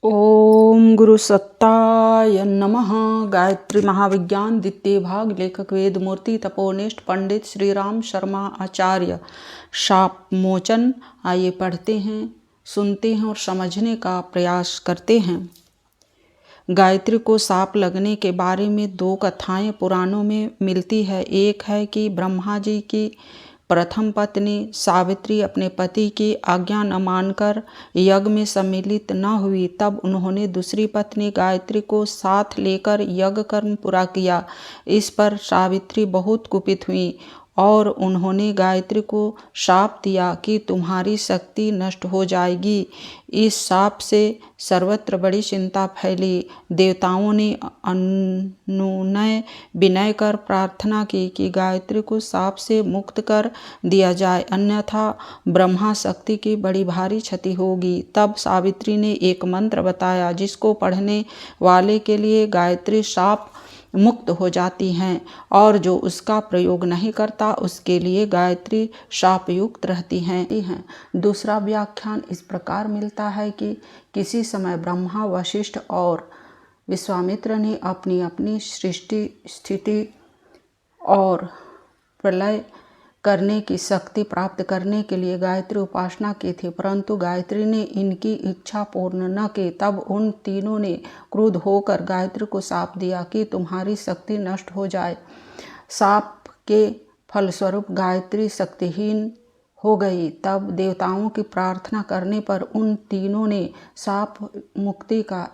ओम गुरु सत्ताय नमः। गायत्री महाविज्ञान द्वितीय भाग। लेखक वेद मूर्ति तपोनिष्ठ पंडित श्री राम शर्मा आचार्य। शाप मोचन। आइए पढ़ते हैं, सुनते हैं और समझने का प्रयास करते हैं। गायत्री को साप लगने के बारे में दो कथाएं पुराणों में मिलती है। एक है कि ब्रह्मा जी की प्रथम पत्नी सावित्री अपने पति की आज्ञा न मानकर यज्ञ में सम्मिलित न हुई, तब उन्होंने दूसरी पत्नी गायत्री को साथ लेकर यज्ञ कर्म पूरा किया। इस पर सावित्री बहुत कुपित हुई और उन्होंने गायत्री को शाप दिया कि तुम्हारी शक्ति नष्ट हो जाएगी। इस शाप से सर्वत्र बड़ी चिंता फैली। देवताओं ने अनुनय विनय कर प्रार्थना की कि गायत्री को शाप से मुक्त कर दिया जाए, अन्यथा ब्रह्मा शक्ति की बड़ी भारी क्षति होगी। तब सावित्री ने एक मंत्र बताया जिसको पढ़ने वाले के लिए गायत्री शाप मुक्त हो जाती हैं और जो उसका प्रयोग नहीं करता उसके लिए गायत्री शापयुक्त रहती हैं। दूसरा व्याख्यान इस प्रकार मिलता है कि किसी समय ब्रह्मा, वशिष्ठ और विश्वामित्र ने अपनी अपनी सृष्टि, स्थिति और प्रलय करने की शक्ति प्राप्त करने के लिए गायत्री उपासना की थी, परंतु गायत्री ने इनकी इच्छा पूर्ण न की। तब उन तीनों ने क्रुद्ध होकर गायत्री को शाप दिया कि तुम्हारी शक्ति नष्ट हो जाए। शाप के फलस्वरूप गायत्री शक्तिहीन हो गई। तब देवताओं की प्रार्थना करने पर उन तीनों ने शाप मुक्ति का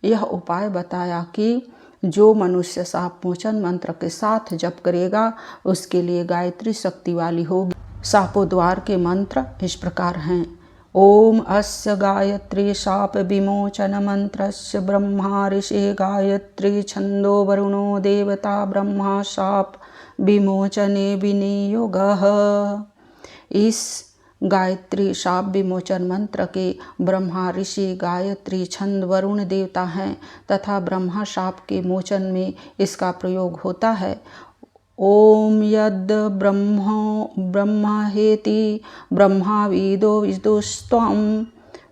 यह उपाय बताया कि जो मनुष्य शाप मोचन मंत्र के साथ जप करेगा उसके लिए गायत्री शक्ति वाली होगी। शापोद्वार के मंत्र इस प्रकार हैं। ओम अस्य गायत्री शाप विमोचन मंत्रस्य ब्रह्मा ऋषि गायत्री छंदो वरुणो देवता ब्रह्मा शाप विमोचने विनियोगः। इस गायत्री शाप विमोचन मंत्र के ब्रह्मा ऋषि गायत्री छंद वरुण देवता हैं तथा ब्रह्मा शाप के मोचन में इसका प्रयोग होता है। ओम यद ब्रह्मेति ब्रह्माविदो विदुस्त्वं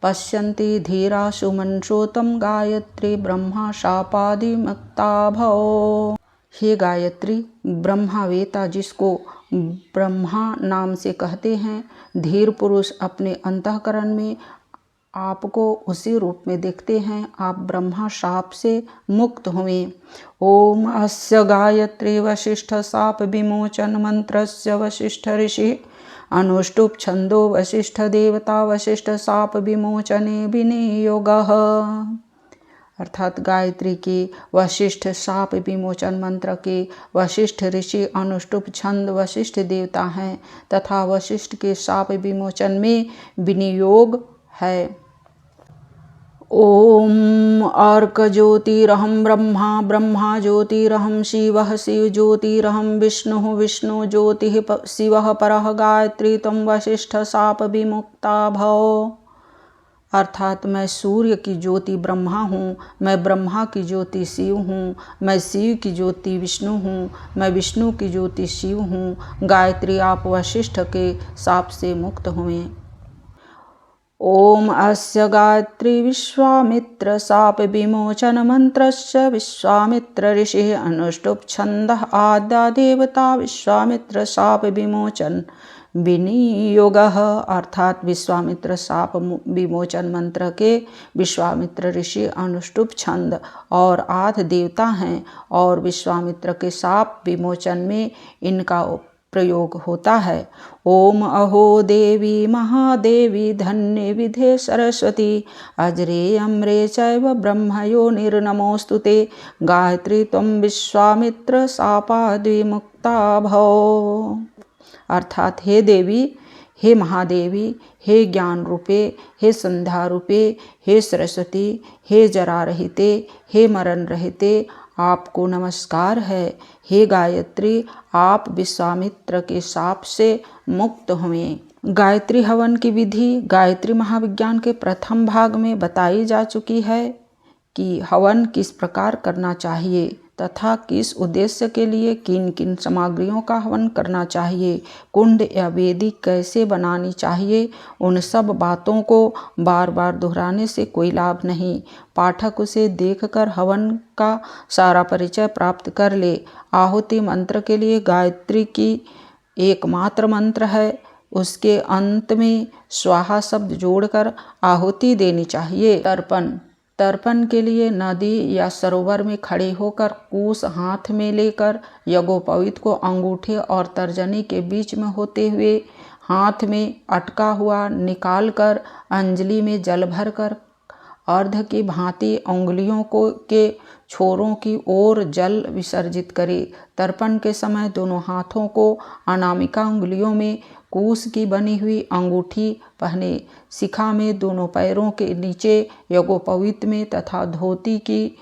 पश्यन्ति धीरा सुमनसोतं गायत्री ब्रह्मा शापादिमुक्ता भव। हे गायत्री, ब्रह्मावेता जिसको ब्रह्मा नाम से कहते हैं, धीर पुरुष अपने अंतःकरण में आपको उसी रूप में देखते हैं। आप ब्रह्मा शाप से मुक्त हुए। ओम अस्य गायत्री वशिष्ठ शाप विमोचन मंत्रस्य वशिष्ठ ऋषि अनुष्टुप छंदो वशिष्ठ देवता वशिष्ठ शाप विमोचने विनियोगः। अर्थात गायत्री के वशिष्ठ शाप विमोचन मंत्र के वशिष्ठ ऋषि अनुष्टुप छंद वशिष्ठ देवता हैं तथा वशिष्ठ के शाप विमोचन में विनियोग है। ओम अर्क ज्योतिरहं ब्रह्मा ब्रह्मा ज्योतिरहं शिवः शिव ज्योतिरहं विष्णुः विष्णु ज्योतिः शिवः परः गायत्री त्वं वशिष्ठ शाप विमुक्ता भव। अर्थात मैं सूर्य की ज्योति ब्रह्मा हूँ, मैं ब्रह्मा की ज्योति शिव हूँ, मैं शिव की ज्योति विष्णु हूँ, मैं विष्णु की ज्योति शिव हूँ। गायत्री आप वशिष्ठ के शाप से मुक्त हुए। ओम अस्य गायत्री विश्वामित्र शाप विमोचन मंत्रस्य विश्वामित्र ऋषि अनुष्टुप छंदः आद्या देवता विश्वामित्र शाप विमोचन विनियोगः। अर्थात विश्वामित्र शाप विमोचन मंत्र के विश्वामित्र ऋषि अनुष्टुप छंद और आद्य देवता हैं और विश्वामित्र के शाप विमोचन में इनका प्रयोग होता है। ओम अहो देवी महादेवी धन्य विधे सरस्वती अजरे अम्रे चैव ब्रह्मयो निर्नमोस्तुते गायत्री त्वं विश्वामित्र शापाद्विमुक्ता भव। अर्थात हे देवी, हे महादेवी, हे ज्ञान रूपे, हे संध्या रूपे, हे सरस्वती, हे जरा रहिते, हे मरण रहिते, आपको नमस्कार है। हे गायत्री, आप विश्वामित्र के शाप से मुक्त हुए। गायत्री हवन की विधि गायत्री महाविज्ञान के प्रथम भाग में बताई जा चुकी है कि हवन किस प्रकार करना चाहिए तथा किस उद्देश्य के लिए किन किन सामग्रियों का हवन करना चाहिए, कुंड या वेदी कैसे बनानी चाहिए, उन सब बातों को बार बार दोहराने से कोई लाभ नहीं। पाठक उसे देखकर हवन का सारा परिचय प्राप्त कर ले। आहुति मंत्र के लिए गायत्री की एकमात्र मंत्र है। उसके अंत में स्वाहा शब्द जोड़कर आहुति देनी चाहिए। तर्पण के लिए नदी या सरोवर में खड़े होकर कूश हाथ में लेकर यज्ञोपवीत को अंगूठे और तर्जनी के बीच में होते हुए हाथ में अटका हुआ निकालकर अंजलि में जल भरकर अर्ध की भांति उंगलियों के छोरों की ओर जल विसर्जित करे। तर्पण के समय दोनों हाथों को अनामिका उंगलियों में कूश की बनी हुई अंगूठी पहने। शिखा में दोनों पैरों के नीचे यज्ञोपवीत में तथा धोती की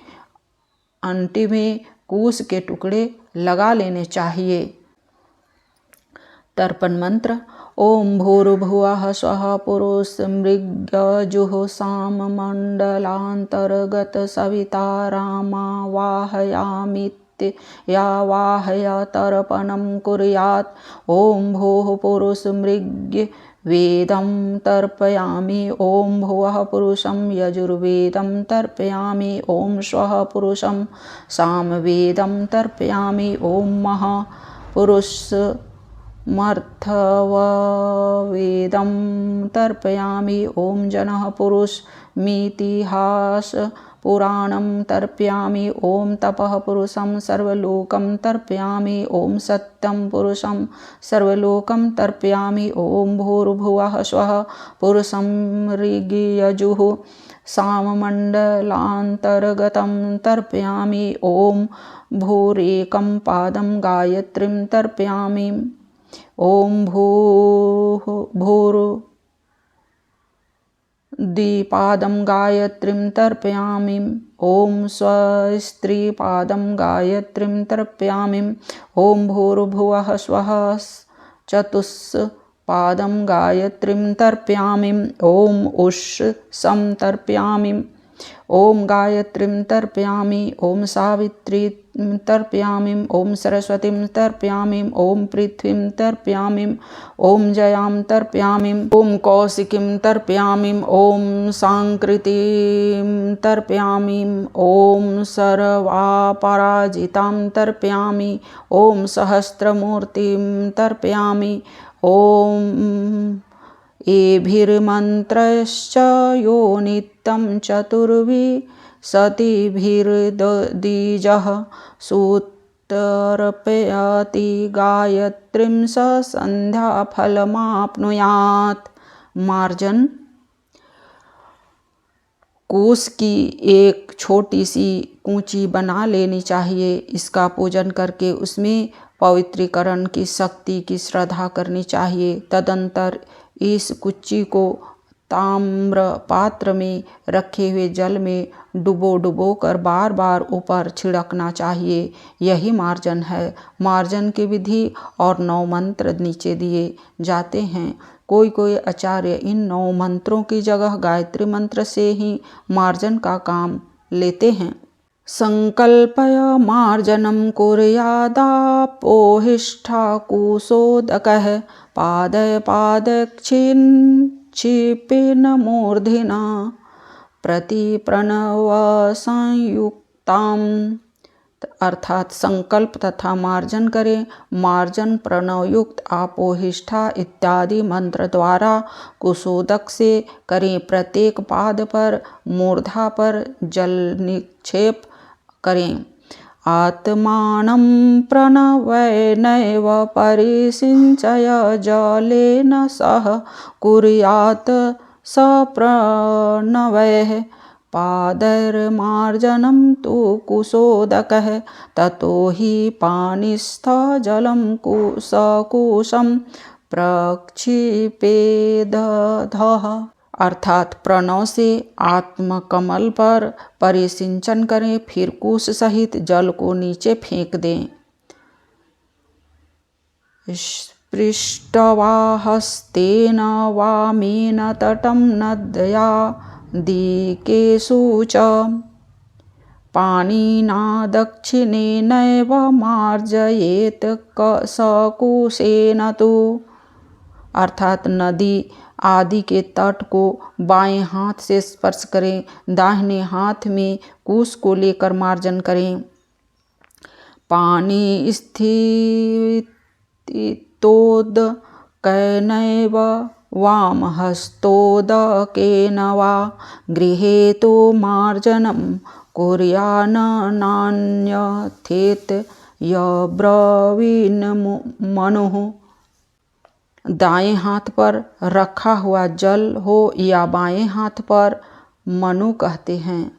अंटी में कूश के टुकड़े लगा लेने चाहिए। तर्पण मंत्र। ओम भूर्भुवः स्वः पुरुषमृग्यजुः साममण्डलान्तर्गत सविता रामावाहयामीत्यावाहय तर्पणं कुर्यात्। ओम भूः पुरुषमृग्य वेदं तर्पयामि। ओम भुवः पुरुषं यजुर्वेदं तर्पयामि। ओम स्वः पुरुषं सामवेदं तर्पयामि। ओम महः पुरुषमर्थववेदं तर्पयामि। ओम जनः पुरुषमितिहास पुराणं तर्पयामि। ओम तपः पुरुषं सर्वलोकं तर्पयामि। ओम सत्यं पुरुषं सर्वलोकं तर्पयामि। ओम भूर्भुवः स्वः पुरुषं ऋग्यजुः साममण्डलान्तर्गतं तर्पयामि। ओम भूरेकं पादं गायत्रीं तर्पयामि। ओम द्विपादं गायत्रीं तर्पयामि। ओम स्वस्त्रीपादं गायत्रीं तर्पयामि। ओम भूर्भुवः स्वः चतुष्पादं गायत्रीं तर्पयामि। ओम उषसं तर्पयामि। ओम गायत्रीं तर्पयामि। ओम सावित्रीं तर्पयामि। ओम सरस्वतीं तर्पयामि। ओम पृथ्वीं तर्पयामि। ओम जयां तर्पयामि। ओम कौशिकीं तर्पयामि। ओम सांकृतिं तर्पयामि। ओम सर्वापराजितां तर्पयामि। ओम सहस्रमूर्तिं तर्पयामि। ओम एभिर्मन्त्रश्च यो नित्यं चतुर्विंशतिभिर्द्विजः सुतर्पयति गायत्रीं स संध्याफलमाप्नुयात्। मार्जन। कोष की एक छोटी सी कूंची बना लेनी चाहिए। इसका पूजन करके उसमें पवित्रीकरण की शक्ति की श्रद्धा करनी चाहिए। तदंतर इस कुच्ची को ताम्र पात्र में रखे हुए जल में डुबो कर बार बार ऊपर छिड़कना चाहिए। यही मार्जन है। मार्जन की विधि और 9 मंत्र नीचे दिए जाते हैं। कोई आचार्य इन 9 मंत्रों की जगह गायत्री मंत्र से ही मार्जन का काम लेते हैं। संकल्पय मार्जनं कुर्यादापोहिष्ठाकुशोदकः पादक्षिपेन मूर्ध्ना प्रतिप्रणवसंयुक्तां। अर्थात संकल्प तथा मार्जन करें। मार्जन प्रणवयुक्त आपोहिष्ठा इत्यादि मंत्र द्वारा कुशोदक से करें। प्रत्येक पाद पर मूर्धा पर जल निक्षेप करें। आत्मानं प्रणवैनैव परिसिंचय जलेन सह कुर्यात् स प्रणवैः। पादैर्मार्जनं तु कुशोदकः ततो हि पाणिस्थजलं सकुशं प्रक्षिपेदधः। अर्थात प्रणव से आत्मकमल पर परिसिंचन करें, फिर कुश सहित जल को नीचे फेंक दें। स्पृष्ट्वा हस्तेन वामेन तटं नद्या दिकेषु च पाणिना दक्षिणेनैव मार्जयेत सकुशेन तु। अर्थात नदी आदि के तट को बाएं हाथ से स्पर्श करें, दाहिने हाथ में कुश को लेकर मार्जन करें। पाणि स्थितोदकेनैव वामहस्तोदकेन वा गृहीतो मार्जनं कुर्यान्न नान्यथेत यब्रवीन्मनुः। दाएं हाथ पर रखा हुआ जल हो या बाएं हाथ पर, मनु कहते हैं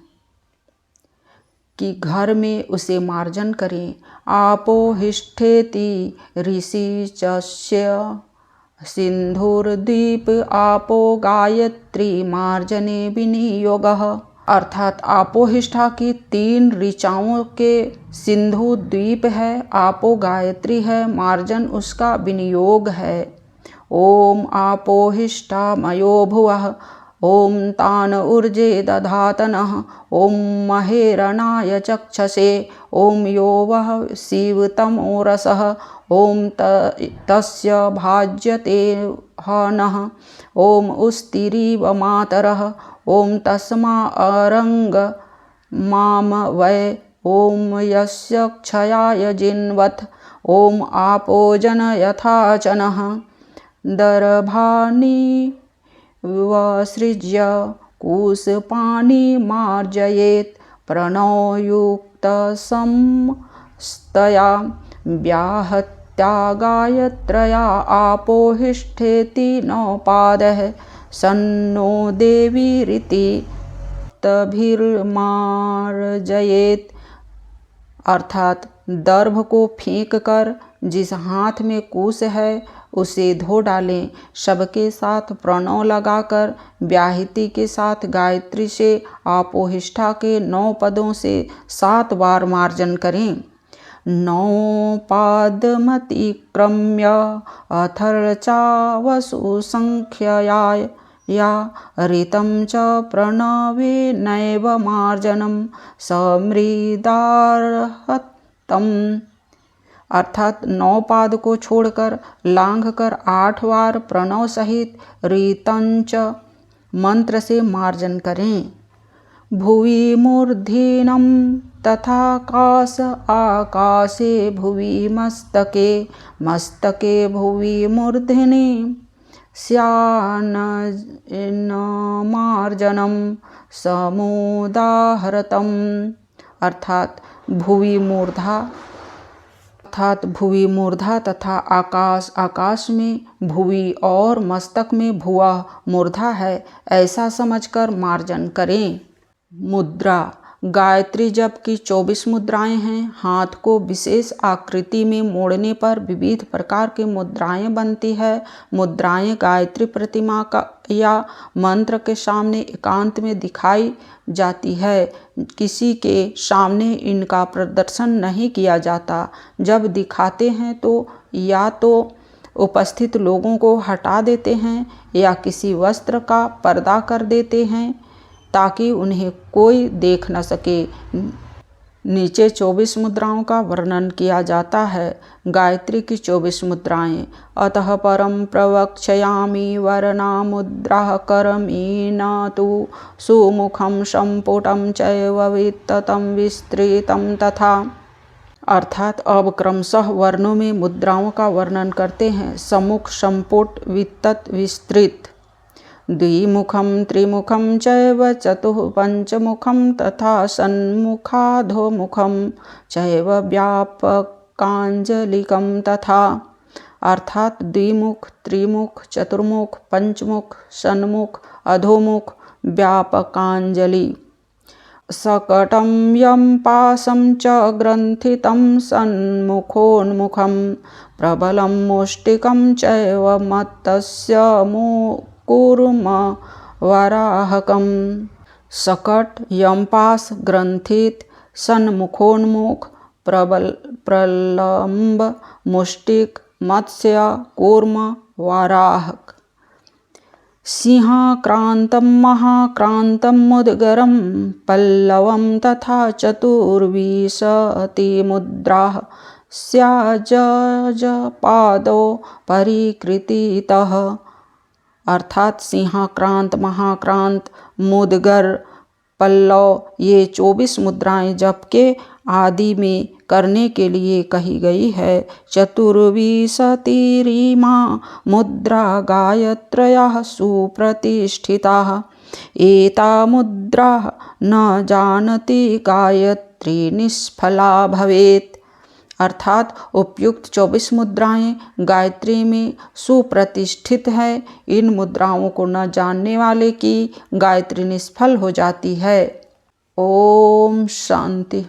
कि घर में उसे मार्जन करें। आपोहिष्ठेति ऋषिचस्य सिंधुर्द्वीप आपो गायत्री मार्जने विनियोगः। अर्थात आपोहिष्ठा की 3 ऋचाओं के सिंधु द्वीप है, आपो गायत्री है, मार्जन उसका विनियोग है। ओम आपोहिष्ठामयो भुवः, ओम तान ऊर्जे दधातनः, ओम महेरणाय चक्षसे, ओम यो वः शिवतमो रसः, ओम तस्य भाज्यते हनः, ओम उस्तिरीव मातरः, ओम तस्मा अरंग माम वै, ओम यस्य क्षयाय जिन्वथ, ओम आपोजन यथाचनः। दर्भानि वसृज्य कुशपाणि मार्जयेत्, प्रणवयुक्तसंस्तया व्याहत्या गायत्र्या आपोहिष्ठेति नौपादः, सन्नो देवीरिति तभिर्मार्जयेत्। अर्थात दर्भ को फेंक कर जिस हाथ में कुश है उसे धो डालें। सबके साथ प्रणव लगाकर व्याहति के साथ गायत्री से आपोहिष्ठा के 9 पदों से 7 बार मार्जन करें। 9 पादमतिक्रम्य अथर्चा वसु संख्यया या ऋतं च प्रणवेनैव मार्जनं समृदार्हतम्। अर्थात 9 पाद को छोड़कर लांघ कर 8 बार प्रणव सहित ऋतंच मंत्र से मार्जन करें। भुवि मूर्धन्यं तथाकाश आकाशे भुवि मस्तके, मस्तके भुवि मूर्धनि स्यान्नमार्जनं समुदाहृतम्। अर्थात भुवि मूर्धा तथा आकाश, आकाश में भुवि और मस्तक में भुवः मूर्धा है, ऐसा समझकर मार्जन करें। मुद्रा। गायत्री जप की 24 मुद्राएं हैं। हाथ को विशेष आकृति में मोड़ने पर विविध प्रकार की मुद्राएं बनती है। मुद्राएं गायत्री प्रतिमा का या मंत्र के सामने एकांत में दिखाई जाती है। किसी के सामने इनका प्रदर्शन नहीं किया जाता। जब दिखाते हैं तो या तो उपस्थित लोगों को हटा देते हैं या किसी वस्त्र का पर्दा कर देते हैं ताकि उन्हें कोई देख न सके। नीचे 24 मुद्राओं का वर्णन किया जाता है। गायत्री की 24 मुद्राएं। अतः परम प्रवक्ष्यामि वर्णा मुद्रा करमीन तु सुमुखम संपुटम चैव वित्ततं विस्तृतं तथा। अर्थात अब क्रमशः वर्णों में मुद्राओं का वर्णन करते हैं। सम्मुख, संपुट, वित्तत, विस्तृत। द्विमुखम त्रिमुखम चैव चतुः पंचमुखम तथा सन्मुखाधोमुखम चैव व्यापकांजलिकम तथा। अर्थात द्विमुख, त्रिमुख, चतुर्मुख, पंचमुख, सन्मुख, अधोमुख, व्यापकांजलि। सकटं यं पाशं च ग्रन्थितं सन्मुखोन्मुखं प्रबलं मुष्टिकं चैव मत्तस्य मुकुर्म वराहकम्। सकट, यमपाश, ग्रंथित, सन्मुखोन्मुख, प्रलंब, मुष्टिक, मत्स्य, कूर्म, वाराहक। सिंहाक्रान्तं महाक्रान्तं मुद्गरं पल्लवं तथा चतुर्विंशतिमुद्राः स्याजपादौ परिकृतितः। अर्थात सिंहाक्रांत, महाक्रांत, मुद्गर, पल्लव ये 24 मुद्राएं जप के आदि में करने के लिए कही गई है। चतुर्विंशतिरिमा मुद्रा गायत्र्याः सुप्रतिष्ठिताः। एता मुद्रा न जानति गायत्री निष्फला भवेत्। अर्थात उपयुक्त 24 मुद्राएं गायत्री में सुप्रतिष्ठित है। इन मुद्राओं को न जानने वाले की गायत्री निष्फल हो जाती है। ओम शांति।